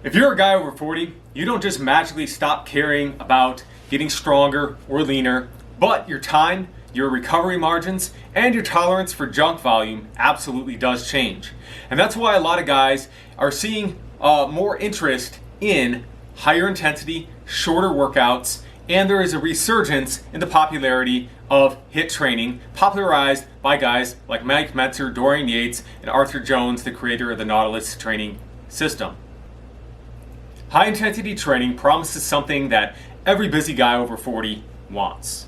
If you're a guy over 40, you don't just magically stop caring about getting stronger or leaner, but your time, your recovery margins, and your tolerance for junk volume absolutely does change. And that's why a lot of guys are seeing more interest in higher intensity, shorter workouts, and there is a resurgence in the popularity of HIIT training, popularized by guys like Mike Mentzer, Dorian Yates, and Arthur Jones, the creator of the Nautilus training system. High intensity training promises something that every busy guy over 40 wants.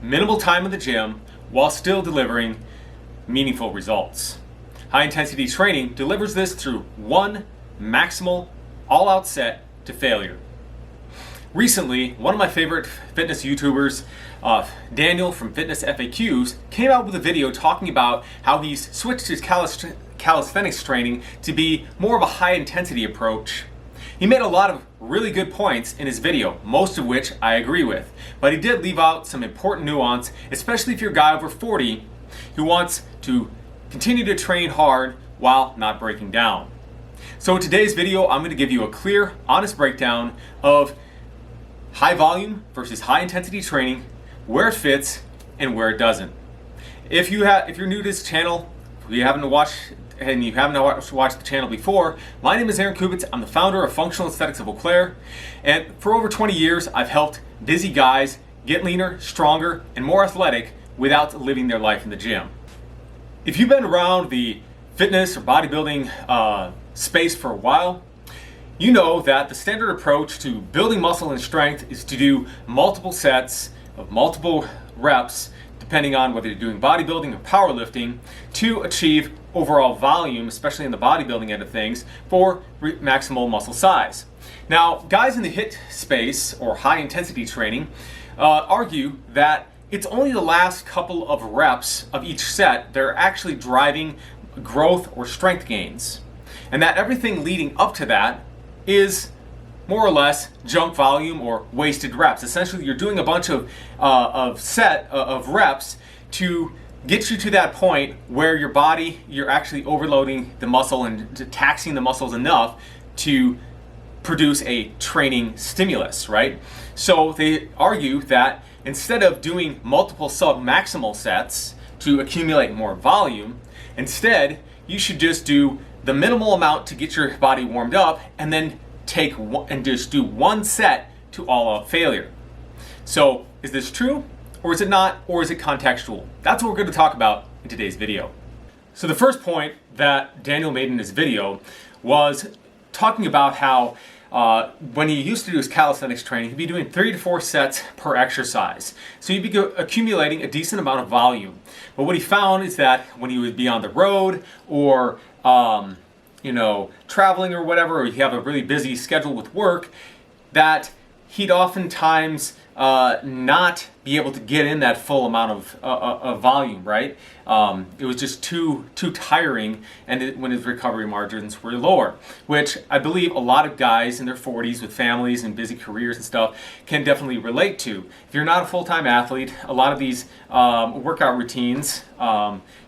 Minimal time in the gym while still delivering meaningful results. High intensity training delivers this through one maximal all-out set to failure. Recently, one of my favorite fitness YouTubers, Daniel from Fitness FAQs, came out with a video talking about how he's switched his calisthenics training to be more of a high intensity approach. He made a lot of really good points in his video, most of which I agree with, but he did leave out some important nuance, especially if you're a guy over 40 who wants to continue to train hard while not breaking down. So in today's video, I'm going to give you a clear, honest breakdown of high volume versus high intensity training, where it fits and where it doesn't. If you're new to this channel, you haven't watched the channel before, my name is Aaron Kubitz. I'm the founder of Functional Aesthetics of Eau Claire, and for over 20 years I've helped busy guys get leaner, stronger, and more athletic without living their life in the gym. If you've been around the fitness or bodybuilding space for a while, you know that the standard approach to building muscle and strength is to do multiple sets of multiple reps, depending on whether you're doing bodybuilding or powerlifting, to achieve overall volume, especially in the bodybuilding end of things, for maximal muscle size. Now, guys in the HIIT space, or high intensity training, argue that it's only the last couple of reps of each set that are actually driving growth or strength gains, and that everything leading up to that is more or less junk volume or wasted reps. Essentially, you're doing a bunch of reps to get you to that point where your body, you're actually overloading the muscle and taxing the muscles enough to produce a training stimulus, right? So they argue that instead of doing multiple sub-maximal sets to accumulate more volume, instead you should just do the minimal amount to get your body warmed up and then just do one set to all-out failure. So is this true, or is it not, or is it contextual? That's what we're going to talk about in today's video. So the first point that Daniel made in his video was talking about how when he used to do his calisthenics training, he'd be doing 3 to 4 sets per exercise. So he'd be accumulating a decent amount of volume. But what he found is that when he would be on the road or traveling or whatever, or you have a really busy schedule with work, that he'd oftentimes not be able to get in that full amount of volume, right? It was just too tiring, and when his recovery margins were lower, which I believe a lot of guys in their 40s with families and busy careers and stuff can definitely relate to. If you're not a full-time athlete, a lot of these workout routines,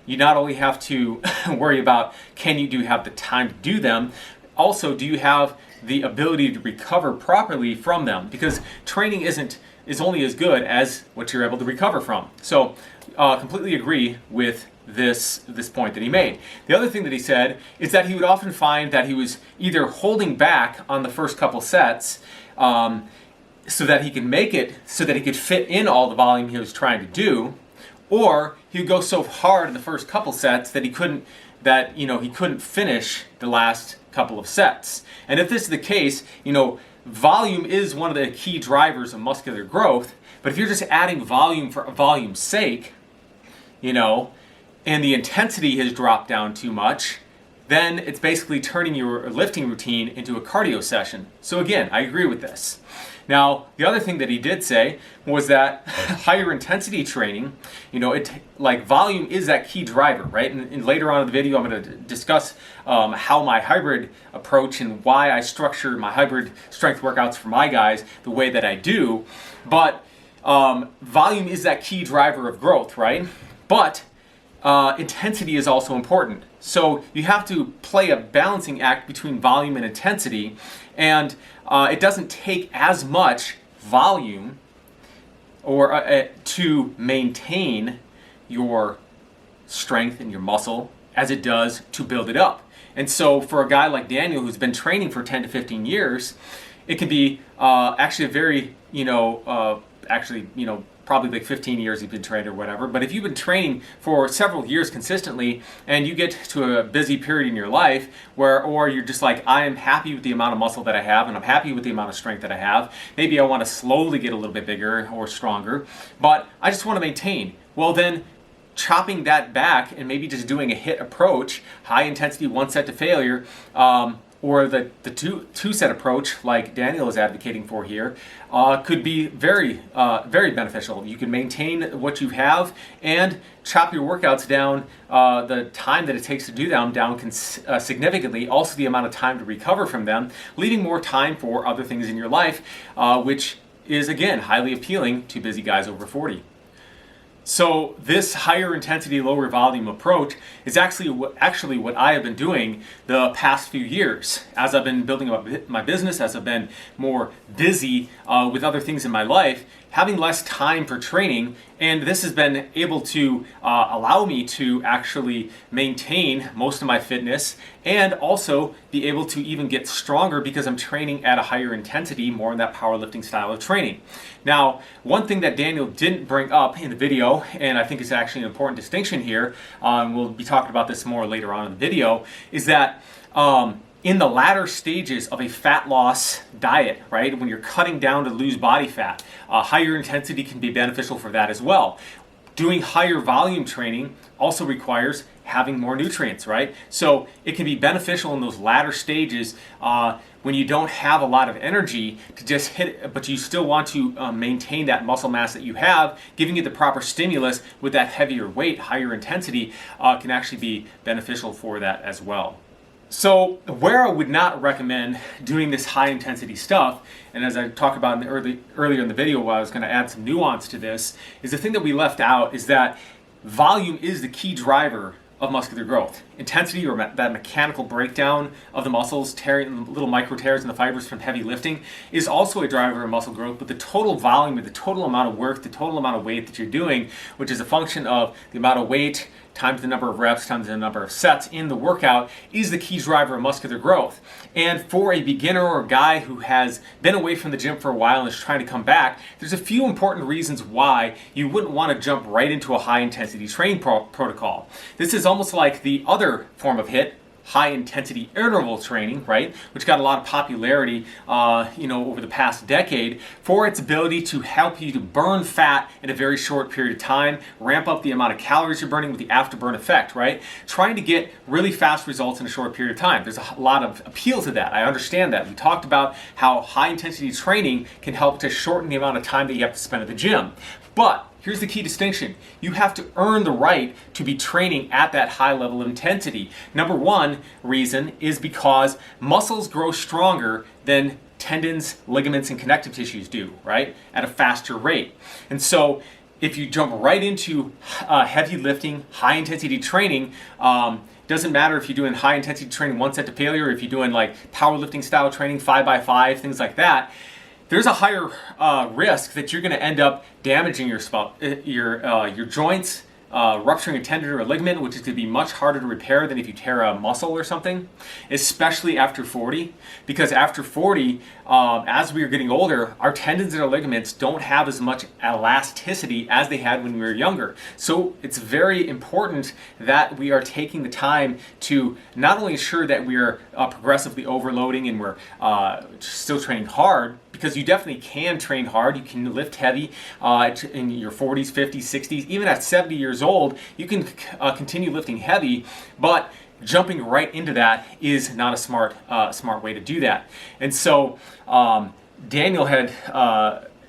you not only have to worry about do you have the time to do them, also do you have the ability to recover properly from them, because training is only as good as what you're able to recover from. So completely agree with this point that he made. The other thing that he said is that he would often find that he was either holding back on the first couple sets so that he could fit in all the volume he was trying to do, or he would go so hard in the first couple sets that he couldn't finish the last couple of sets. And if this is the case, volume is one of the key drivers of muscular growth, but if you're just adding volume for volume's sake, and the intensity has dropped down too much, then it's basically turning your lifting routine into a cardio session. So again, I agree with this. Now, the other thing that he did say was that higher intensity training, volume is that key driver, right? And later on in the video, I'm going to discuss how my hybrid approach and why I structure my hybrid strength workouts for my guys the way that I do. But volume is that key driver of growth, right? But intensity is also important. So you have to play a balancing act between volume and intensity, and it doesn't take as much volume or to maintain your strength and your muscle as it does to build it up. And so for a guy like Daniel who's been training for 10 to 15 years, it can be actually a very, probably like 15 years you've been trained or whatever. But if you've been training for several years consistently and you get to a busy period in your life or you're just like, I am happy with the amount of muscle that I have and I'm happy with the amount of strength that I have. Maybe I want to slowly get a little bit bigger or stronger, but I just want to maintain. Well, then chopping that back and maybe just doing a hit approach, high intensity, one set to failure, or the two set approach like Daniel is advocating for here, could be very beneficial. You can maintain what you have and chop your workouts down, the time that it takes to do them down significantly, also the amount of time to recover from them, leaving more time for other things in your life, which is again highly appealing to busy guys over 40. So this higher intensity, lower volume approach is actually what I have been doing the past few years. As I've been building up my business, as I've been more busy with other things in my life, having less time for training, and this has been able to allow me to actually maintain most of my fitness and also be able to even get stronger because I'm training at a higher intensity, more in that powerlifting style of training. Now, one thing that Daniel didn't bring up in the video, and I think is actually an important distinction here, we'll be talking about this more later on in the video, is that in the latter stages of a fat loss diet, right, when you're cutting down to lose body fat, higher intensity can be beneficial for that as well. Doing higher volume training also requires having more nutrients, right? So it can be beneficial in those latter stages when you don't have a lot of energy to just hit it, but you still want to maintain that muscle mass that you have. Giving it the proper stimulus with that heavier weight, higher intensity, can actually be beneficial for that as well. So where I would not recommend doing this high intensity stuff, and as I talked about earlier in the video while I was going to add some nuance to this, is the thing that we left out is that volume is the key driver of muscular growth. Intensity, or that mechanical breakdown of the muscles, tearing little micro tears in the fibers from heavy lifting, is also a driver of muscle growth, but the total volume, or the total amount of work, the total amount of weight that you're doing, which is a function of the amount of weight times the number of reps times the number of sets in the workout, is the key driver of muscular growth. And for a beginner or a guy who has been away from the gym for a while and is trying to come back, there's a few important reasons why you wouldn't want to jump right into a high intensity training protocol. This is almost like the other form of HIIT, high intensity interval training, right, which got a lot of popularity over the past decade for its ability to help you to burn fat in a very short period of time, ramp up the amount of calories you're burning with the afterburn effect, right? Trying to get really fast results in a short period of time. There's a lot of appeal to that. I understand that. We talked about how high intensity training can help to shorten the amount of time that you have to spend at the gym. But here's the key distinction. You have to earn the right to be training at that high level of intensity. Number one reason is because muscles grow stronger than tendons, ligaments, and connective tissues do, right? At a faster rate. And so if you jump right into heavy lifting, high intensity training, doesn't matter if you're doing high intensity training one set to failure, or if you're doing like powerlifting style training, 5x5, things like that, there's a higher risk that you're going to end up damaging your joints, rupturing a tendon or a ligament, which is going to be much harder to repair than if you tear a muscle or something, especially after 40. Because after 40, as we are getting older, our tendons and our ligaments don't have as much elasticity as they had when we were younger. So it's very important that we are taking the time to not only ensure that we are progressively overloading and we're still training hard, because you definitely can train hard. You can lift heavy in your 40s, 50s, 60s, even at 70 years old, you can continue lifting heavy, but jumping right into that is not a smart way to do that. And so Daniel had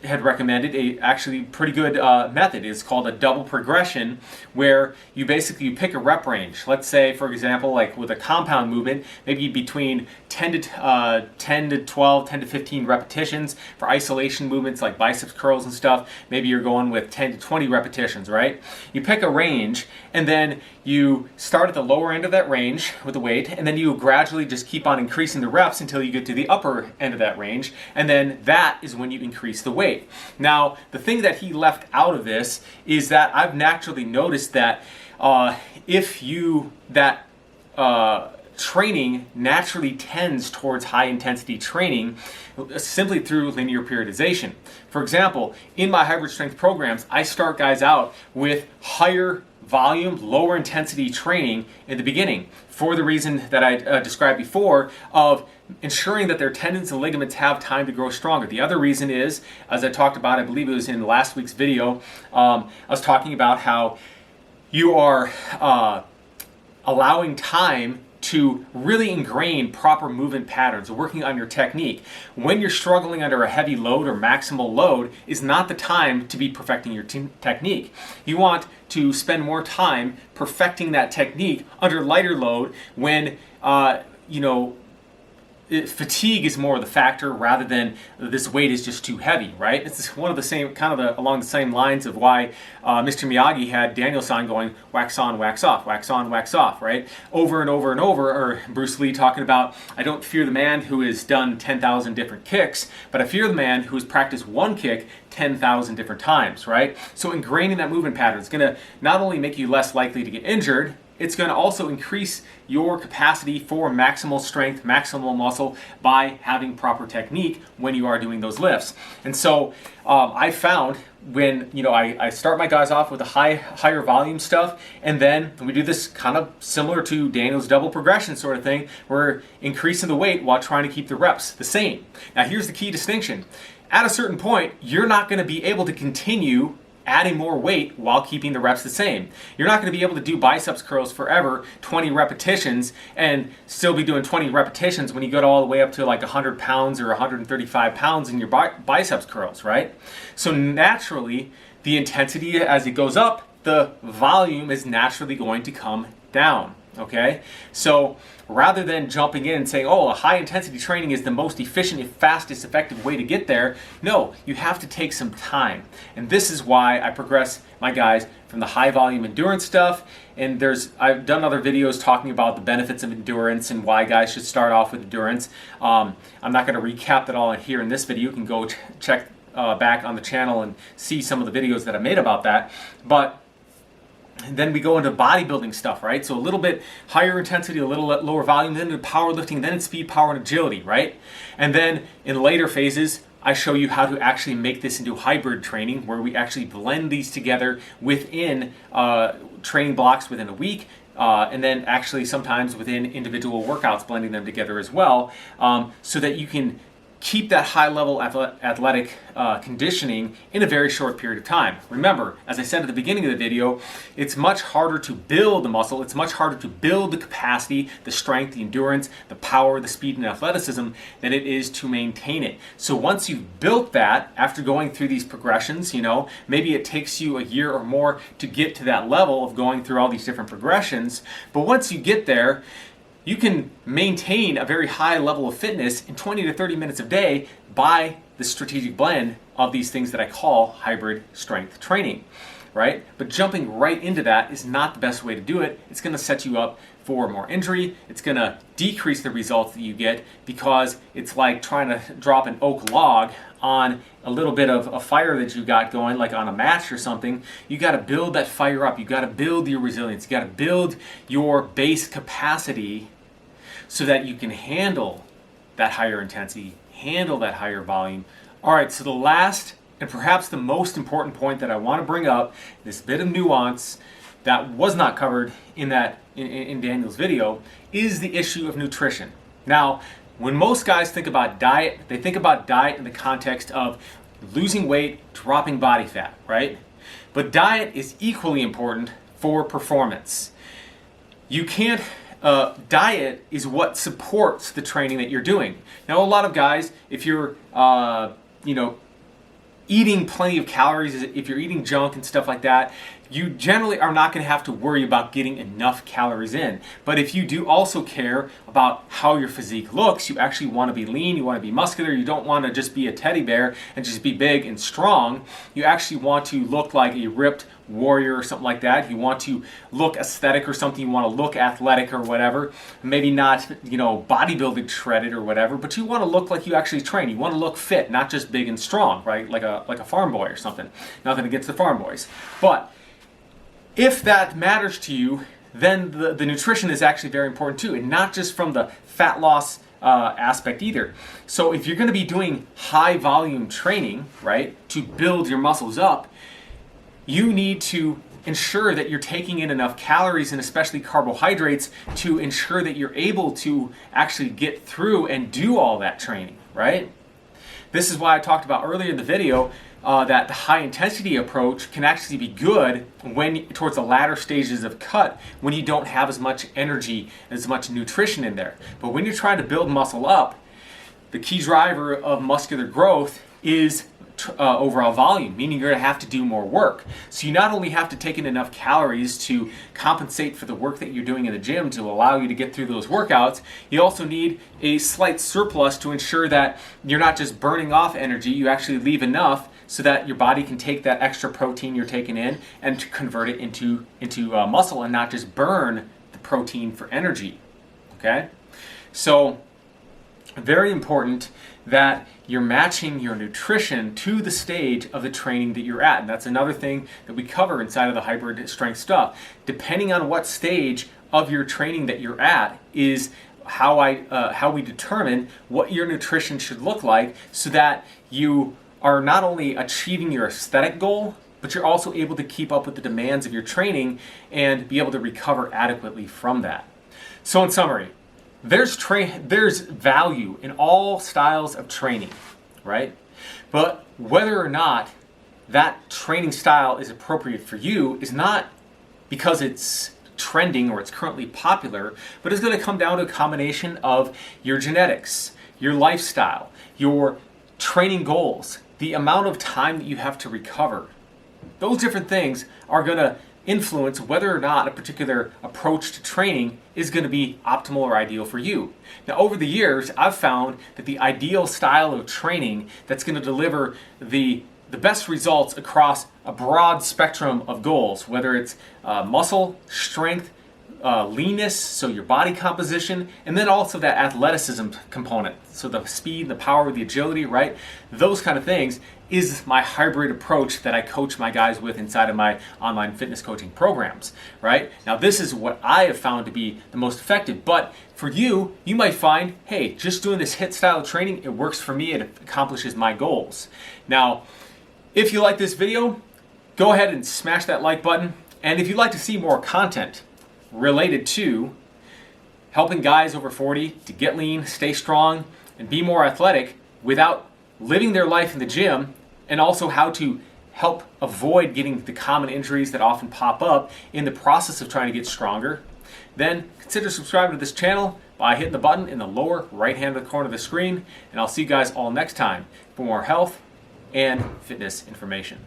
had recommended a actually pretty good method. It's called a double progression, where you basically pick a rep range. Let's say, for example, like with a compound movement, maybe between 10 to 12, 10 to 15 repetitions. For isolation movements like biceps curls and stuff, maybe you're going with 10 to 20 repetitions, right? You pick a range, and then you start at the lower end of that range with the weight, and then you gradually just keep on increasing the reps until you get to the upper end of that range, and then that is when you increase the weight. Now, the thing that he left out of this is that I've naturally noticed that training naturally tends towards high intensity training simply through linear periodization. For example, in my hybrid strength programs, I start guys out with higher volume, lower intensity training in the beginning for the reason that I described before of ensuring that their tendons and ligaments have time to grow stronger. The other reason is, as I talked about, I believe it was in last week's video, I was talking about how you are allowing time to really ingrain proper movement patterns, working on your technique. When you're struggling under a heavy load or maximal load is not the time to be perfecting your technique. You want to spend more time perfecting that technique under lighter load when, fatigue is more of the factor rather than this weight is just too heavy, right? It's one of the same, along the same lines of why Mr. Miyagi had Daniel-san going wax on, wax off, wax on, wax off, right? Over and over and over, or Bruce Lee talking about, I don't fear the man who has done 10,000 different kicks, but I fear the man who has practiced one kick 10,000 different times, right? So ingraining that movement pattern is going to not only make you less likely to get injured, it's going to also increase your capacity for maximal strength, maximal muscle by having proper technique when you are doing those lifts. And so I found when I start my guys off with the higher volume stuff, and then we do this kind of similar to Daniel's double progression sort of thing. We're increasing the weight while trying to keep the reps the same. Now here's the key distinction. At a certain point, you're not going to be able to continue adding more weight while keeping the reps the same. You're not going to be able to do biceps curls forever, 20 repetitions, and still be doing 20 repetitions when you go all the way up to like 100 pounds or 135 pounds in your biceps curls, right? So naturally, the intensity as it goes up, the volume is naturally going to come down, okay? So rather than jumping in and saying, oh, a high intensity training is the most efficient, fastest, effective way to get there, no, you have to take some time. And this is why I progress my guys from the high volume endurance stuff. And I've done other videos talking about the benefits of endurance and why guys should start off with endurance. I'm not going to recap that all here in this video. You can go check back on the channel and see some of the videos that I made about that. But then we go into bodybuilding stuff, right? So a little bit higher intensity, a little lower volume, then into powerlifting, then it's speed, power, and agility, right? And then in later phases, I show you how to actually make this into hybrid training, where we actually blend these together within training blocks within a week, and then actually sometimes within individual workouts, blending them together as well, so that you can keep that high-level athletic conditioning in a very short period of time. Remember, as I said at the beginning of the video, it's much harder to build the muscle, it's much harder to build the capacity, the strength, the endurance, the power, the speed, and athleticism than it is to maintain it. So once you've built that, after going through these progressions, maybe it takes you a year or more to get to that level of going through all these different progressions, but once you get there, you can maintain a very high level of fitness in 20 to 30 minutes a day by the strategic blend of these things that I call hybrid strength training, right? But jumping right into that is not the best way to do it. It's going to set you up for more injury. It's going to decrease the results that you get, because it's like trying to drop an oak log on a little bit of a fire that you got going, like on a match or something. You got to build that fire up. You got to build your resilience. You got to build your base capacity so that you can handle that higher intensity, handle that higher volume. All right, so the last and perhaps the most important point that I want to bring up, this bit of nuance that was not covered in Daniel's video, is the issue of nutrition. Now, when most guys think about diet, they think about diet in the context of losing weight, dropping body fat, right? But diet is equally important for performance. You can't diet is what supports the training that you're doing. Now, a lot of guys, if you're, eating plenty of calories, if you're eating junk and stuff like that, you generally are not going to have to worry about getting enough calories in. But if you do also care about how your physique looks, you actually want to be lean, you want to be muscular, you don't want to just be a teddy bear and just be big and strong. You actually want to look like a ripped warrior or something like that. You want to look aesthetic or something, you want to look athletic or whatever. Maybe not, bodybuilding shredded or whatever, but you want to look like you actually train. You want to look fit, not just big and strong, right? Like a farm boy or something. Nothing against the farm boys. But if that matters to you, then the nutrition is actually very important too, and not just from the fat loss aspect either. So if you're going to be doing high volume training, right, to build your muscles up, you need to ensure that you're taking in enough calories and especially carbohydrates to ensure that you're able to actually get through and do all that training, right? This is why I talked about earlier in the video that the high intensity approach can actually be good when towards the latter stages of cut, when you don't have as much energy, as much nutrition in there. But when you're trying to build muscle up, the key driver of muscular growth is overall volume, meaning you're going to have to do more work. So you not only have to take in enough calories to compensate for the work that you're doing in the gym to allow you to get through those workouts, you also need a slight surplus to ensure that you're not just burning off energy, you actually leave enough so that your body can take that extra protein you're taking in and to convert it into muscle and not just burn the protein for energy. Okay? So very important that you're matching your nutrition to the stage of the training that you're at. And that's another thing that we cover inside of the hybrid strength stuff. Depending on what stage of your training that you're at is how we determine what your nutrition should look like, so that you are not only achieving your aesthetic goal, but you're also able to keep up with the demands of your training and be able to recover adequately from that. So in summary, there's value in all styles of training, right? But whether or not that training style is appropriate for you is not because it's trending or it's currently popular, but it's going to come down to a combination of your genetics, your lifestyle, your training goals, the amount of time that you have to recover. Those different things are going to influence whether or not a particular approach to training is going to be optimal or ideal for you. Now, over the years, I've found that the ideal style of training that's going to deliver the best results across a broad spectrum of goals, whether it's muscle, strength, leanness, so your body composition, and then also that athleticism component, so the speed, the power, the agility, right? Those kind of things is my hybrid approach that I coach my guys with inside of my online fitness coaching programs, right? Now, this is what I have found to be the most effective, but for you, you might find, hey, just doing this HIIT style of training, it works for me, it accomplishes my goals. Now, if you like this video, go ahead and smash that like button, and if you'd like to see more content related to helping guys over 40 to get lean, stay strong, and be more athletic without living their life in the gym, and also how to help avoid getting the common injuries that often pop up in the process of trying to get stronger, then consider subscribing to this channel by hitting the button in the lower right hand of the corner of the screen, and I'll see you guys all next time for more health and fitness information.